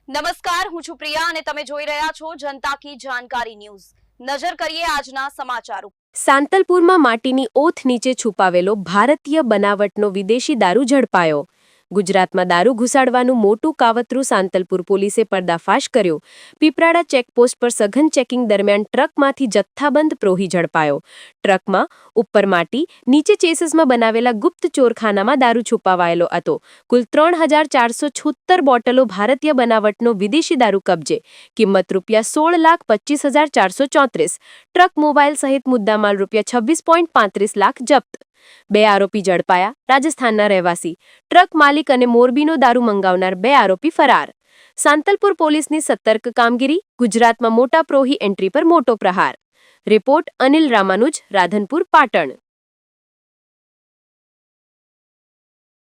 નમસ્કાર, હું છું પ્રિયા અને તમે જોઈ રહ્યા છો જનતા કી જાણકારી ન્યૂઝ। નજર કરીએ આજના સમાચારો। સાંતલપુરમાં માટીની ઓથ નીચે છુપાવેલો ભારતીય બનાવટનો વિદેશી દારૂ ઝડપાયો। ગુજરાતમાં દારૂ ઘુસાડવાનું મોટું કાવતરું સાંતલપુર પોલીસે પર્દાફાશ કર્યો। પીપરાડા ચેકપોસ્ટ પર સઘન ચેકિંગ દરમિયાન ટ્રકમાંથી જથ્થાબંધ પ્રોહી ઝડપાયો। ટ્રકમાં ઉપર માટી, નીચે ચેસીસમાં બનાવેલા ગુપ્ત ચોરખાનામાં દારૂ છુપાવાયેલો હતો। કુલ 3,476 બોટલો ભારતીય બનાવટનો વિદેશી દારૂ કબજે। કિંમત ₹16,25,434। ટ્રક મોબાઈલ સહિત મુદ્દામાલ ₹26.35 લાખ જપ્ત। 2 આરોપી ઝડપાયા, રાજસ્થાનના રહેવાસી। ટ્રક માલિક અને મોરબીનો દારૂ મંગાવનાર 2 આરોપી ફરાર। સાંતલપુર પોલીસની સતર્ક કામગીરી, ગુજરાતમાં મોટા પ્રોહી એન્ટ્રી પર મોટો પ્રહાર। રિપોર્ટ અનિલ રામાનુજ, રાધનપુર, પાટણ।